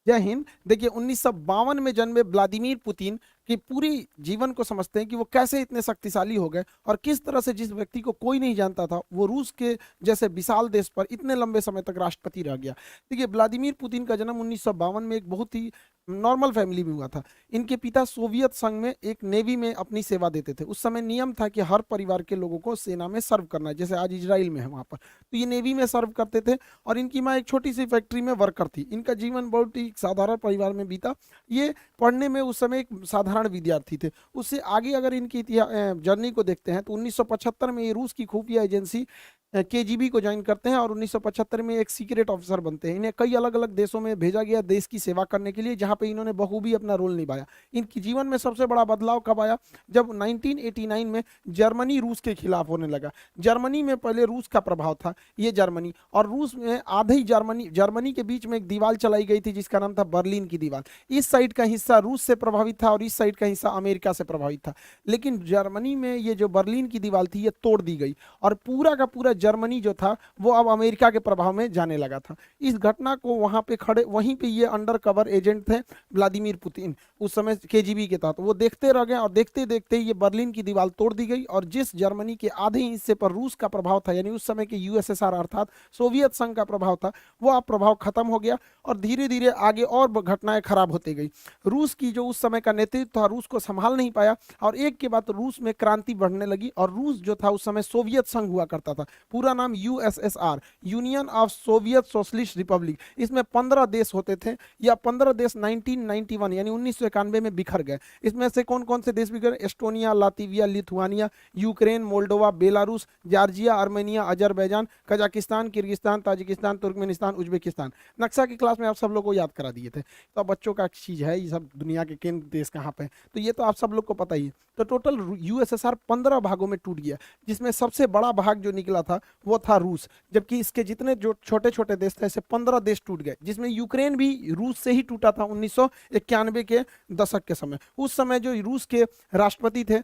जय हिंद। देखिए 1952 में जन्मे व्लादिमीर पुतिन की पूरी जीवन को समझते हैं कि वो कैसे इतने शक्तिशाली हो गए और किस तरह से जिस व्यक्ति को कोई नहीं जानता था वो रूस के जैसे विशाल देश पर इतने लंबे समय तक राष्ट्रपति रह गया। देखिए व्लादिमीर पुतिन का जन्म 1952 में एक बहुत ही नॉर्मल फैमिली में हुआ था। इनके पिता सोवियत संघ में एक नेवी में अपनी सेवा देते थे। उस समय नियम था कि हर परिवार के लोगों को सेना में सर्व करना है, जैसे आज इजराइल में है वहां पर, तो ये नेवी में सर्व करते थे। और इनकी माँ एक छोटी सी फैक्ट्री में वर्कर थी। इनका जीवन बहुत ही साधारण परिवार में बीता। ये पढ़ने में उस समय एक साधारण विद्यार्थी थे। उससे आगे अगर इनकी जर्नी को देखते हैं तो 1975 में ये रूस की खुफिया एजेंसी केजीबी को ज्वाइन करते हैं और 1975 में एक सीक्रेट ऑफिसर बनते हैं। इन्हें कई अलग अलग देशों में भेजा गया देश की सेवा करने के लिए, जहां पे इन्होंने बखूबी अपना रोल निभाया। इनकी जीवन में सबसे बड़ा बदलाव कब आया? जब 1989 में जर्मनी रूस के खिलाफ होने लगा। जर्मनी में पहले रूस का प्रभाव था, ये जर्मनी और रूस में आधे ही जर्मनी के बीच में एक दीवार चलाई गई थी जिसका नाम था बर्लिन की दीवार। इस साइड का हिस्सा रूस से प्रभावित था और इस साइड का हिस्सा अमेरिका से प्रभावित था। लेकिन जर्मनी में ये जो बर्लिन की दीवार थी ये तोड़ दी गई और पूरा का पूरा जर्मनी जो था वो अब अमेरिका के प्रभाव में जाने लगा था। इस घटना को वहां पे खड़े, वहीं पे ये अंडर कवर एजेंट थे व्लादिमीर पुतिन, उस समय केजीबी के तहत, वो देखते रह गए और देखते देखते ये बर्लिन की दीवार तोड़ दी गई और जिस जर्मनी के आधे हिस्से पर रूस का प्रभाव था, यानी उस समय के यूएसएसआर अर्थात सोवियत संघ का प्रभाव था, वो अब प्रभाव खत्म हो गया और धीरे धीरे आगे और घटनाएं खराब होती गई। रूस की जो उस समय का नेतृत्व था रूस को संभाल नहीं पाया और एक के बाद रूस में क्रांति बढ़ने लगी। और रूस जो था उस समय सोवियत संघ हुआ करता था, पूरा नाम USSR, union of Soviet socialist Republic. इसमें 15 देश होते थे या 15 देश 1991 यानी 1991 में बिखर गए। इसमें से कौन कौन से देश बिखरे? Estonia, Latvia, Lithuania, Ukraine, Moldova, Belarus, Georgia, Armenia, Azerbaijan, Kazakhstan, Kyrgyzstan, Tajikistan, Turkmenistan, Uzbekistan. नक्शा की क्लास में आप सब लोग को याद करा दिए थे। तो अब बच्चों का चीज है ये सब, दुनिया के केंद्र देश कहाँ पे, तो ये तो आप सब लोग को पता ही है। तो टोटल यूएसएसआर 15 भागों में टूट गया, जिसमें सबसे बड़ा भाग जो निकला था वो था रूस, जबकि इसके जितने जो छोटे छोटे देश थे ऐसे 15 देश टूट गए, जिसमें यूक्रेन भी रूस से ही टूटा था 1991 के दशक के समय। उस समय जो रूस के राष्ट्रपति थे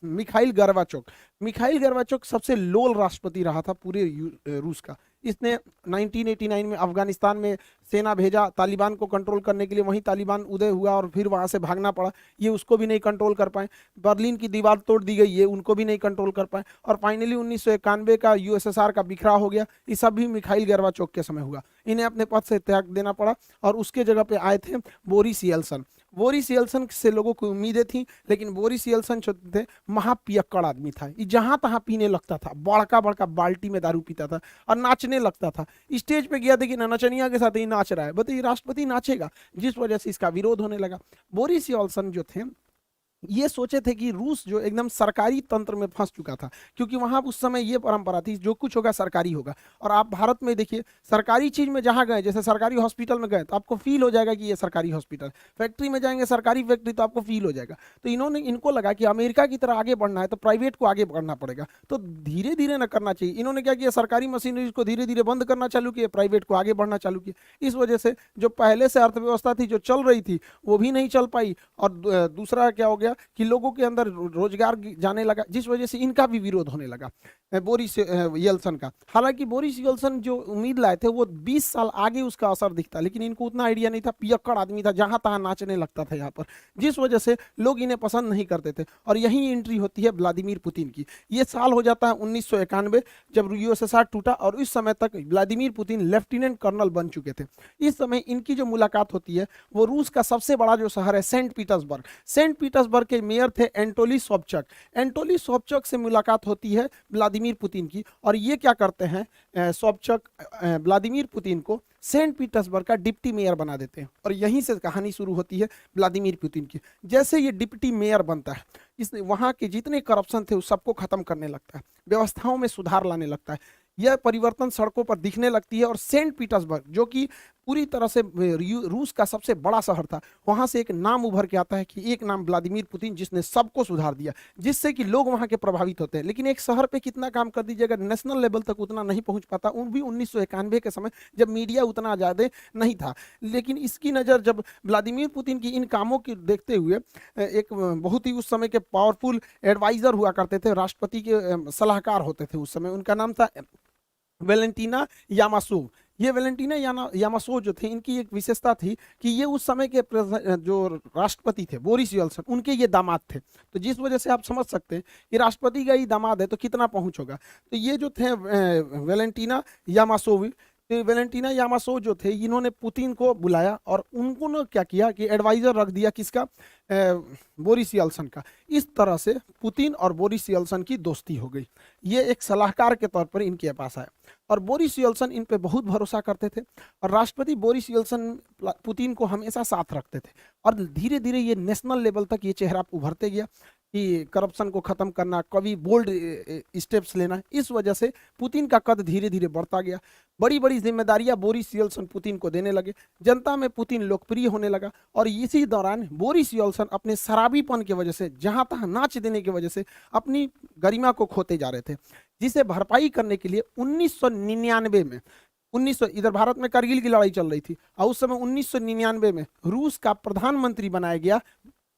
मिखाइल गर्बाचोक सबसे लोल राष्ट्रपति रहा था पूरे रूस का। इसने 1989 में अफगानिस्तान में सेना भेजा तालिबान को कंट्रोल करने के लिए, वहीं तालिबान उदय हुआ और फिर वहां से भागना पड़ा, ये उसको भी नहीं कंट्रोल कर पाए। बर्लिन की दीवार तोड़ दी गई, ये उनको भी नहीं कंट्रोल कर पाए। और फाइनली 1991 का यूएसएसआर का बिखराव हो गया। ये सब भी मिखाइल गर्बाचोक के समय हुआ। इन्हें अपने पद से त्याग देना पड़ा और उसके जगह पे आए थे बोरिस येल्सन। बोरिस येल्सन से लोगों को उम्मीदें थी, लेकिन बोरिस येल्सन जो थे महापियक्कड़ आदमी था। ये जहां तहां पीने लगता था, बड़का बड़का बाल्टी में दारू पीता था और नाचने लगता था। स्टेज पे गया, देखिए नचनिया के साथ ही नाच रहा है, बताइए राष्ट्रपति नाचेगा? जिस वजह से इसका विरोध होने लगा। बोरिस येल्सन जो थे ये सोचे थे कि रूस जो एकदम सरकारी तंत्र में फंस चुका था, क्योंकि वहां उस समय ये परंपरा थी जो कुछ होगा सरकारी होगा। और आप भारत में देखिए सरकारी चीज में जहां गए, जैसे सरकारी हॉस्पिटल में गए तो आपको फील हो जाएगा कि ये सरकारी हॉस्पिटल, फैक्ट्री में जाएंगे सरकारी फैक्ट्री तो आपको फील हो जाएगा। तो इनको लगा कि अमेरिका की तरह आगे बढ़ना है तो प्राइवेट को आगे बढ़ना पड़ेगा, तो धीरे धीरे न करना चाहिए। इन्होंने क्या किया, सरकारी मशीनरी को धीरे धीरे बंद करना चालू किया, प्राइवेट को आगे बढ़ना चालू किया। इस वजह से जो पहले से अर्थव्यवस्था थी जो चल रही थी वो भी नहीं चल पाई और दूसरा क्या हो गया कि लोगों के अंदर रोजगार जाने लगा, जिस वजह से इनका भी विरोध होने लगा बोरिस येल्सन का। हालांकि बोरिस येल्सन जो उम्मीद लाए थे वो 20 साल आगे उसका असर दिखता, लेकिन इनको उतना आइडिया नहीं था। पियक्कड़ आदमी था, जहां तहां नाचने लगता था यहाँ पर, जिस वजह से लोग इन्हें पसंद नहीं करते थे। और यही एंट्री होती है व्लादिमीर पुतिन की। ये साल हो जाता है 1991 जब यूएसएसआर टूटा और इस समय तक व्लादिमीर पुतिन लेफ्टिनेंट कर्नल बन चुके थे। इस समय इनकी जो मुलाकात होती है वो रूस का सबसे बड़ा जो शहर है सेंट पीटर्सबर्ग के मेयर थे एंटोली सोबचक से मुलाकात होती है व्लादिमीर पुतिन की। और ये क्या करते हैं, सोबचक व्लादिमीर पुतिन को सेंट पीटर्सबर्ग का डिप्टी मेयर बना देते हैं। और यहीं से कहानी शुरू होती है व्लादिमीर पुतिन की। जैसे ये डिप्टी मेयर बनता है, इसने वहां के जितने करप्शन थे उस सबको खत्म करने लगता है, व्यवस्थाओं में सुधार लाने लगता है। यह परिवर्तन सड़कों पर दिखने लगती है और सेंट पीटर्सबर्ग जो कि पूरी तरह से रूस का सबसे बड़ा शहर था, वहां से एक नाम उभर के आता है कि एक नाम व्लादिमीर पुतिन, जिसने सबको सुधार दिया, जिससे कि लोग वहां के प्रभावित होते हैं। लेकिन एक शहर पे कितना काम कर दीजिएगा, नेशनल लेवल तक उतना नहीं पहुंच पाता, उन भी 1991 के समय जब मीडिया उतना ज्यादा नहीं था। लेकिन इसकी नज़र जब व्लादिमीर पुतिन की इन कामों की देखते हुए एक बहुत ही उस समय के पावरफुल एडवाइजर हुआ करते थे, राष्ट्रपति के सलाहकार होते थे उस समय, उनका नाम था वेलेंटीना यामासूव। ये वैलेंटीना यामासोव जो थे, इनकी एक विशेषता थी कि ये उस समय के जो राष्ट्रपति थे बोरिस येल्सन, उनके ये दामाद थे। तो जिस वजह से आप समझ सकते हैं कि राष्ट्रपति का ही दामाद है तो कितना पहुंच होगा। तो ये जो थे वैलेंटीना यामासोव, तो वैलेंटीना यामासोव जो थे, इन्होंने पुतिन को बुलाया और उनको ने क्या किया कि एडवाइजर रख दिया किसका, बोरिस येल्सन का। इस तरह से पुतिन और बोरिस येल्सन की दोस्ती हो गई। ये एक सलाहकार के तौर पर इनके पास आया और बोरिस येल्सन इन पे बहुत भरोसा करते थे और राष्ट्रपति बोरिस येल्सन पुतिन को हमेशा साथ रखते थे। और धीरे धीरे ये नेशनल लेवल तक ये चेहरा उभरते गया कि करप्शन को खत्म करना, कभी बोल्ड स्टेप्स लेना। इस वजह से पुतिन का कद धीरे धीरे बढ़ता गया। बड़ी बड़ी जिम्मेदारियां बोरिस येल्सन पुतिन को देने लगे। जनता में पुतिन लोकप्रिय होने लगा और इसी दौरान बोरिस येल्सन अपने शराबीपन की वजह से, जहां तहां नाच देने की वजह से अपनी गरिमा को खोते जा रहे थे, जिसे भरपाई करने के लिए 1999 में 1900 इधर भारत में कारगिल की लड़ाई चल रही थी और उस समय 1999 में रूस का प्रधानमंत्री बनाया गया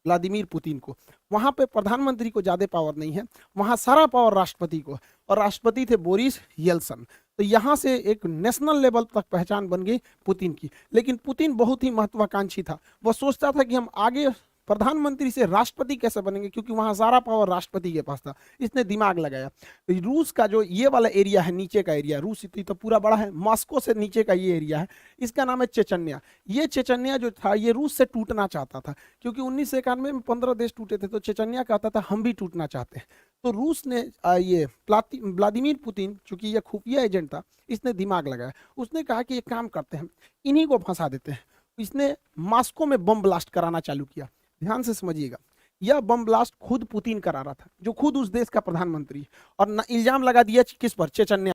व्लादिमीर पुतिन को। वहां पे प्रधानमंत्री को ज्यादा पावर नहीं है, वहां सारा पावर राष्ट्रपति को, और राष्ट्रपति थे बोरिस येल्सन। तो यहाँ से एक नेशनल लेवल तक पहचान बन गई पुतिन की। लेकिन पुतिन बहुत ही महत्वाकांक्षी था, वह सोचता था कि हम आगे प्रधानमंत्री से राष्ट्रपति कैसे बनेंगे, क्योंकि वहां सारा पावर राष्ट्रपति के पास था। इसने दिमाग लगाया। रूस का जो ये वाला एरिया है, नीचे का एरिया, रूस इतनी तो पूरा बड़ा है, मॉस्को से नीचे का ये एरिया है, इसका नाम है चेचन्या। ये चेचन्या जो था ये रूस से टूटना चाहता था, क्योंकि 1991 में 15 देश टूटे थे, तो चेचन्या कहता था हम भी टूटना चाहते हैं। तो रूस ने ये व्लादिमीर पुतिन, चूंकि ये खुफिया एजेंट था, इसने दिमाग लगाया। उसने कहा कि एक काम करते हैं, इन्हीं को फंसा देते हैं। इसने मॉस्को में बम ब्लास्ट कराना चालू किया। ध्यान से समझिएगा, यह बम ब्लास्ट खुद पुतिन करा रहा था, जो खुद उस देश का प्रधानमंत्री, और इल्जाम लगा दिया किस पर, चेचन्या